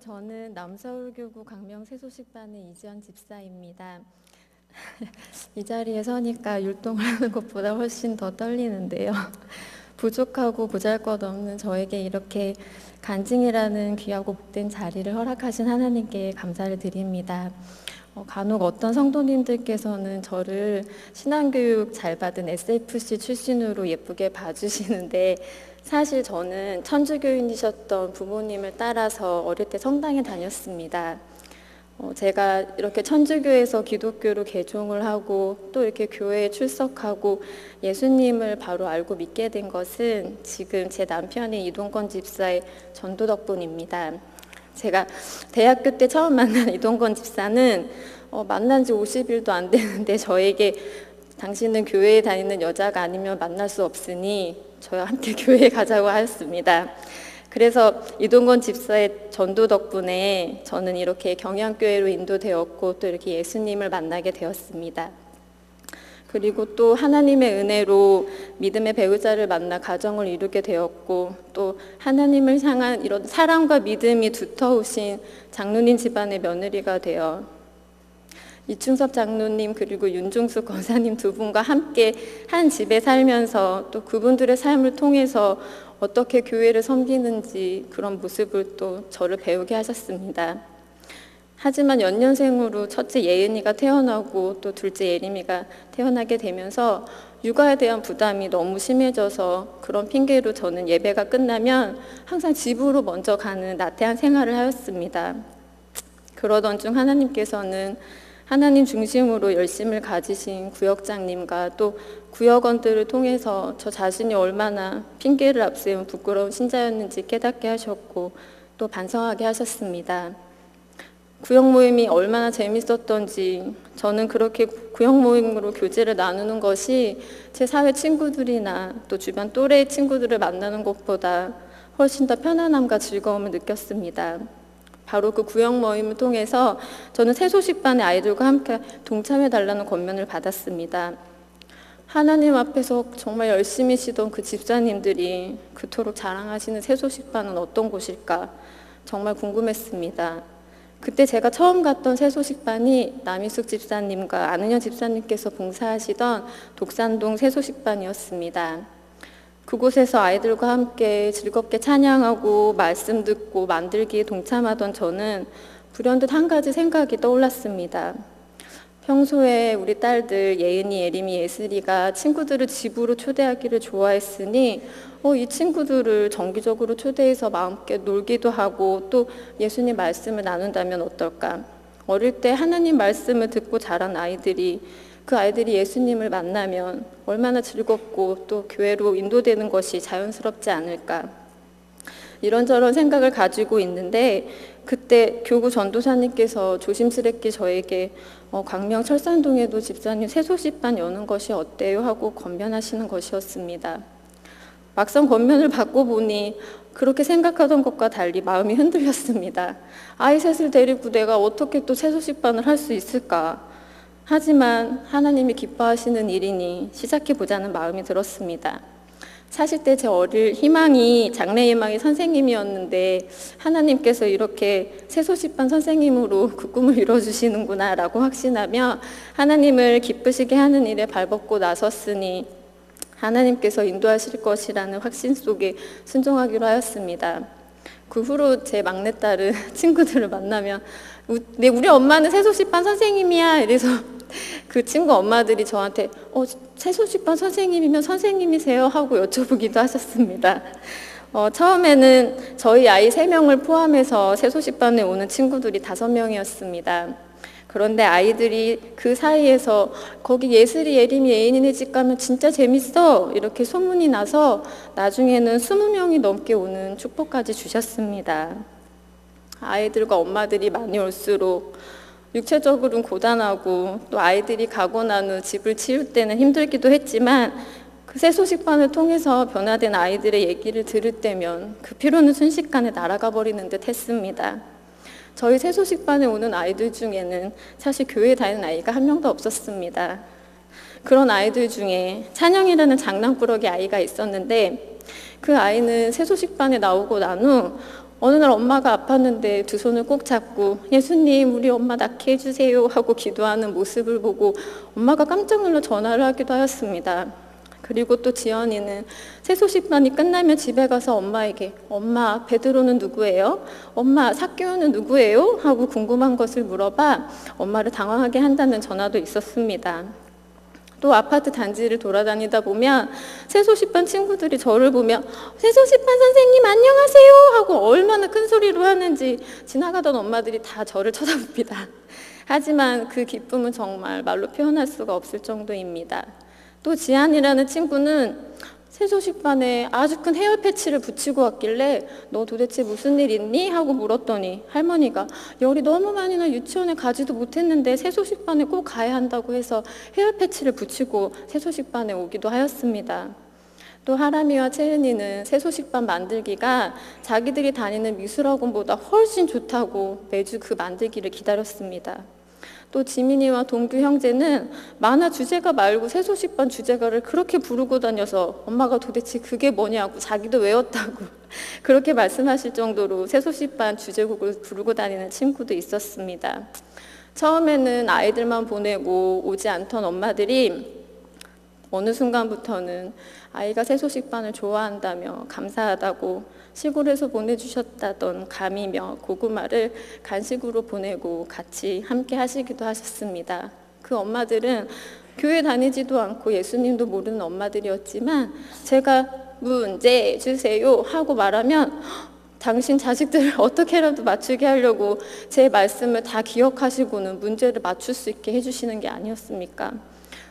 저는 남서울교구 광명새소식반의 이지연 집사입니다. 이 자리에 서니까 율동을 하는 것보다 훨씬 더 떨리는데요. 부족하고 보잘것없는 저에게 이렇게 간증이라는 귀하고 복된 자리를 허락하신 하나님께 감사를 드립니다. 간혹 어떤 성도님들께서는 저를 신앙교육 잘 받은 SFC 출신으로 예쁘게 봐주시는데, 사실 저는 천주교인이셨던 부모님을 따라서 어릴 때 성당에 다녔습니다. 제가 이렇게 천주교에서 기독교로 개종을 하고 또 이렇게 교회에 출석하고 예수님을 바로 알고 믿게 된 것은 지금 제 남편인 이동건 집사의 전도 덕분입니다. 제가 대학교 때 처음 만난 이동건 집사는 만난 지 50일도 안 되는데 저에게 당신은 교회에 다니는 여자가 아니면 만날 수 없으니 저와 함께 교회에 가자고 하였습니다. 그래서 이동건 집사의 전도 덕분에 저는 이렇게 경양교회로 인도되었고 또 이렇게 예수님을 만나게 되었습니다. 그리고 또 하나님의 은혜로 믿음의 배우자를 만나 가정을 이루게 되었고, 또 하나님을 향한 이런 사랑과 믿음이 두터우신 장로님 집안의 며느리가 되어 이충섭 장로님 그리고 윤중숙 권사님 두 분과 함께 한 집에 살면서 또 그분들의 삶을 통해서 어떻게 교회를 섬기는지 그런 모습을 또 저를 배우게 하셨습니다. 하지만 연년생으로 첫째 예은이가 태어나고 또 둘째 예림이가 태어나게 되면서 육아에 대한 부담이 너무 심해져서 그런 핑계로 저는 예배가 끝나면 항상 집으로 먼저 가는 나태한 생활을 하였습니다. 그러던 중 하나님께서는 하나님 중심으로 열심을 가지신 구역장님과 또 구역원들을 통해서 저 자신이 얼마나 핑계를 앞세운 부끄러운 신자였는지 깨닫게 하셨고 또 반성하게 하셨습니다. 구역 모임이 얼마나 재밌었던지, 저는 그렇게 구역 모임으로 교제를 나누는 것이 제 사회 친구들이나 또 주변 또래의 친구들을 만나는 것보다 훨씬 더 편안함과 즐거움을 느꼈습니다. 바로 그 구역 모임을 통해서 저는 새소식반의 아이들과 함께 동참해달라는 권면을 받았습니다. 하나님 앞에서 정말 열심히 쉬던 그 집사님들이 그토록 자랑하시는 새소식반은 어떤 곳일까 정말 궁금했습니다. 그때 제가 처음 갔던 새소식반이 남희숙 집사님과 안은현 집사님께서 봉사하시던 독산동 새소식반이었습니다. 그곳에서 아이들과 함께 즐겁게 찬양하고 말씀 듣고 만들기에 동참하던 저는 불현듯 한 가지 생각이 떠올랐습니다. 평소에 우리 딸들 예은이, 예림이, 예슬이가 친구들을 집으로 초대하기를 좋아했으니 이 친구들을 정기적으로 초대해서 마음껏 놀기도 하고 또 예수님 말씀을 나눈다면 어떨까? 어릴 때 하나님 말씀을 듣고 자란 아이들이 그 아이들이 예수님을 만나면 얼마나 즐겁고 또 교회로 인도되는 것이 자연스럽지 않을까? 이런저런 생각을 가지고 있는데 그때 교구 전도사님께서 조심스럽게 저에게 광명 철산동에도 집사님 새소식반 여는 것이 어때요? 하고 권면하시는 것이었습니다. 막상 권면을 받고 보니 그렇게 생각하던 것과 달리 마음이 흔들렸습니다. 아이 셋을 데리고 내가 어떻게 또 새소식반을 할 수 있을까? 하지만 하나님이 기뻐하시는 일이니 시작해보자는 마음이 들었습니다. 사실 때 제 어릴 희망이 장래 희망이 선생님이었는데 하나님께서 이렇게 새소식반 선생님으로 그 꿈을 이뤄주시는구나 라고 확신하며 하나님을 기쁘시게 하는 일에 발벗고 나섰으니 하나님께서 인도하실 것이라는 확신 속에 순종하기로 하였습니다. 그 후로 제 막내딸은 친구들을 만나면 우리 엄마는 새소식반 선생님이야 이래서 그 친구 엄마들이 저한테 새소식반 선생님이면 선생님이세요? 하고 여쭤보기도 하셨습니다. 처음에는 저희 아이 3명을 포함해서 새소식반에 오는 친구들이 5명이었습니다. 그런데 아이들이 그 사이에서 거기 예슬이, 예림이, 예인이네 집 가면 진짜 재밌어 이렇게 소문이 나서 나중에는 20명이 넘게 오는 축복까지 주셨습니다. 아이들과 엄마들이 많이 올수록 육체적으로는 고단하고 또 아이들이 가고 난 후 집을 치울 때는 힘들기도 했지만 그 새소식반을 통해서 변화된 아이들의 얘기를 들을 때면 그 피로는 순식간에 날아가 버리는 듯 했습니다. 저희 새소식반에 오는 아이들 중에는 사실 교회에 다니는 아이가 한 명도 없었습니다. 그런 아이들 중에 찬영이라는 장난꾸러기 아이가 있었는데 그 아이는 새소식반에 나오고 난 후 어느 날 엄마가 아팠는데 두 손을 꼭 잡고 예수님 우리 엄마 낫게 해주세요 하고 기도하는 모습을 보고 엄마가 깜짝 놀라 전화를 하기도 하였습니다. 그리고 또 지연이는 세소식반이 끝나면 집에 가서 엄마에게 엄마 베드로는 누구예요? 엄마 삭개오는 누구예요? 하고 궁금한 것을 물어봐 엄마를 당황하게 한다는 전화도 있었습니다. 또 아파트 단지를 돌아다니다 보면 세소식반 친구들이 저를 보며 세소식반 선생님 안녕하세요 하고 얼마나 큰 소리로 하는지 지나가던 엄마들이 다 저를 쳐다봅니다. 하지만 그 기쁨은 정말 말로 표현할 수가 없을 정도입니다. 또 지안이라는 친구는 세소식반에 아주 큰 헤어 패치를 붙이고 왔길래 너 도대체 무슨 일 있니? 하고 물었더니 할머니가 열이 너무 많이 나 유치원에 가지도 못했는데 세소식반에 꼭 가야 한다고 해서 헤어 패치를 붙이고 세소식반에 오기도 하였습니다. 또 하람이와 채은이는 세소식반 만들기가 자기들이 다니는 미술학원보다 훨씬 좋다고 매주 그 만들기를 기다렸습니다. 또 지민이와 동규 형제는 만화 주제가 말고 세소식반 주제가를 그렇게 부르고 다녀서 엄마가 도대체 그게 뭐냐고 자기도 외웠다고 그렇게 말씀하실 정도로 세소식반 주제곡을 부르고 다니는 친구도 있었습니다. 처음에는 아이들만 보내고 오지 않던 엄마들이 어느 순간부터는 아이가 세소식반을 좋아한다며 감사하다고 시골에서 보내주셨다던 감이며 고구마를 간식으로 보내고 같이 함께 하시기도 하셨습니다. 그 엄마들은 교회 다니지도 않고 예수님도 모르는 엄마들이었지만 제가 문제 주세요 하고 말하면 당신 자식들을 어떻게라도 맞추게 하려고 제 말씀을 다 기억하시고는 문제를 맞출 수 있게 해주시는 게 아니었습니까?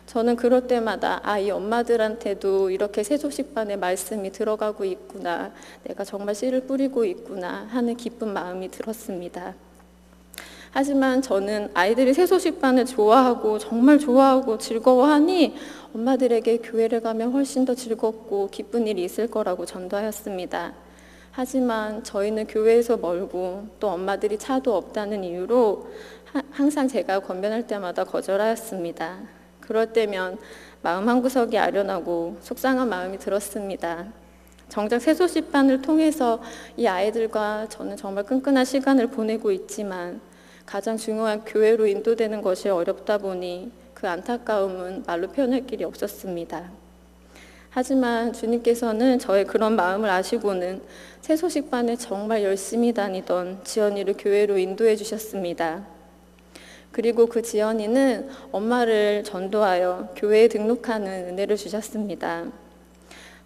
저는 그럴 때마다 이 엄마들한테도 이렇게 세소식반의 말씀이 들어가고 있구나, 내가 정말 씨를 뿌리고 있구나 하는 기쁜 마음이 들었습니다. 하지만 저는 아이들이 세소식반을 좋아하고 정말 좋아하고 즐거워하니 엄마들에게 교회를 가면 훨씬 더 즐겁고 기쁜 일이 있을 거라고 전도하였습니다. 하지만 저희는 교회에서 멀고 또 엄마들이 차도 없다는 이유로 항상 제가 권면할 때마다 거절하였습니다. 그럴 때면 마음 한구석이 아련하고 속상한 마음이 들었습니다. 정작 세소식반을 통해서 이 아이들과 저는 정말 끈끈한 시간을 보내고 있지만 가장 중요한 교회로 인도되는 것이 어렵다 보니 그 안타까움은 말로 표현할 길이 없었습니다. 하지만 주님께서는 저의 그런 마음을 아시고는 세소식반에 정말 열심히 다니던 지연이를 교회로 인도해 주셨습니다. 그리고 그 지연이는 엄마를 전도하여 교회에 등록하는 은혜를 주셨습니다.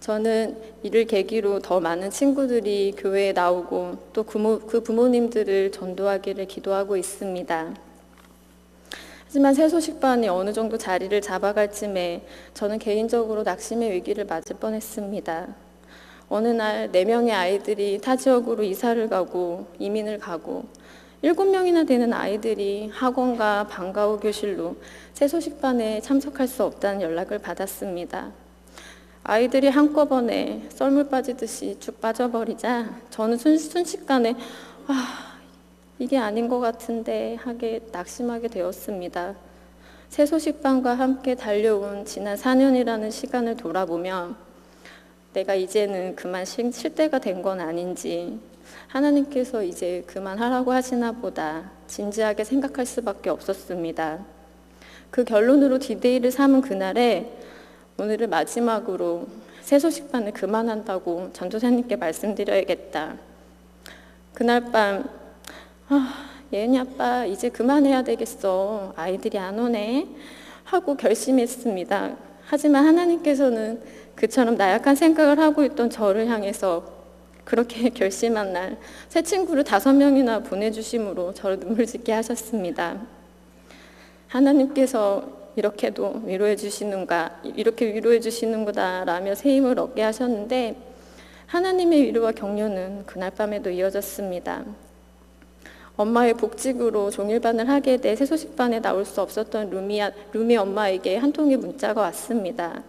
저는 이를 계기로 더 많은 친구들이 교회에 나오고 또 그 부모님들을 전도하기를 기도하고 있습니다. 하지만 세소식반이 어느 정도 자리를 잡아갈 쯤에 저는 개인적으로 낙심의 위기를 맞을 뻔했습니다. 어느 날 4명의 아이들이 타 지역으로 이사를 가고 이민을 가고 7명이나 되는 아이들이 학원과 방과 후 교실로 세소식반에 참석할 수 없다는 연락을 받았습니다. 아이들이 한꺼번에 썰물 빠지듯이 쭉 빠져버리자 저는 순식간에 이게 아닌 것 같은데 하게 낙심하게 되었습니다. 세소식반과 함께 달려온 지난 4년이라는 시간을 돌아보며 내가 이제는 그만 쉴 때가 된 건 아닌지, 하나님께서 이제 그만하라고 하시나 보다 진지하게 생각할 수밖에 없었습니다. 그 결론으로 디데이를 삼은 그날에 오늘을 마지막으로 세소식반을 그만한다고 전도사님께 말씀드려야겠다. 그날 밤 예은이 아빠 이제 그만해야 되겠어, 아이들이 안 오네 하고 결심했습니다. 하지만 하나님께서는 그처럼 나약한 생각을 하고 있던 저를 향해서 그렇게 결심한 날 새 친구를 5명이나 보내주심으로 저를 눈물 짓게 하셨습니다. 하나님께서 이렇게도 위로해 주시는가, 이렇게 위로해 주시는구나 라며 새 힘을 얻게 하셨는데 하나님의 위로와 격려는 그날 밤에도 이어졌습니다. 엄마의 복직으로 종일반을 하게 돼 세소식반에 나올 수 없었던 루미 엄마에게 한 통의 문자가 왔습니다.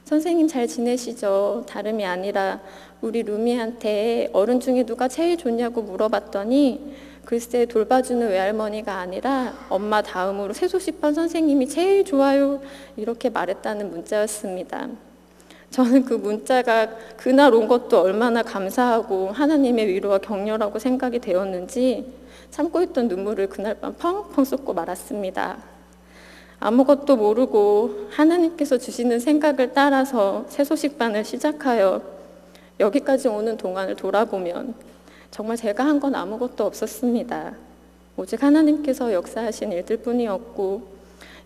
선생님 잘 지내시죠? 다름이 아니라 우리 루미한테 어른 중에 누가 제일 좋냐고 물어봤더니 글쎄 돌봐주는 외할머니가 아니라 엄마 다음으로 세소식반 선생님이 제일 좋아요 이렇게 말했다는 문자였습니다. 저는 그 문자가 그날 온 것도 얼마나 감사하고 하나님의 위로와 격려라고 생각이 되었는지 참고 있던 눈물을 그날 밤 펑펑 쏟고 말았습니다. 아무것도 모르고 하나님께서 주시는 생각을 따라서 새소식반을 시작하여 여기까지 오는 동안을 돌아보면 정말 제가 한 건 아무것도 없었습니다. 오직 하나님께서 역사하신 일들 뿐이었고,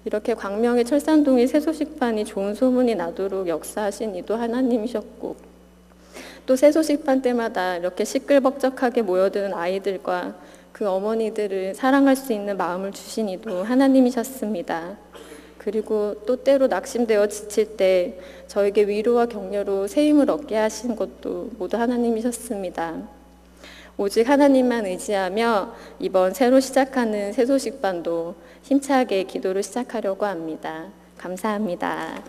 이렇게 광명의 철산동의 새소식반이 좋은 소문이 나도록 역사하신 이도 하나님이셨고, 또 새소식반 때마다 이렇게 시끌벅적하게 모여드는 아이들과 그 어머니들을 사랑할 수 있는 마음을 주신 이도 하나님이셨습니다. 그리고 또 때로 낙심되어 지칠 때 저에게 위로와 격려로 새 힘을 얻게 하신 것도 모두 하나님이셨습니다. 오직 하나님만 의지하며 이번 새로 시작하는 새소식반도 힘차게 기도를 시작하려고 합니다. 감사합니다.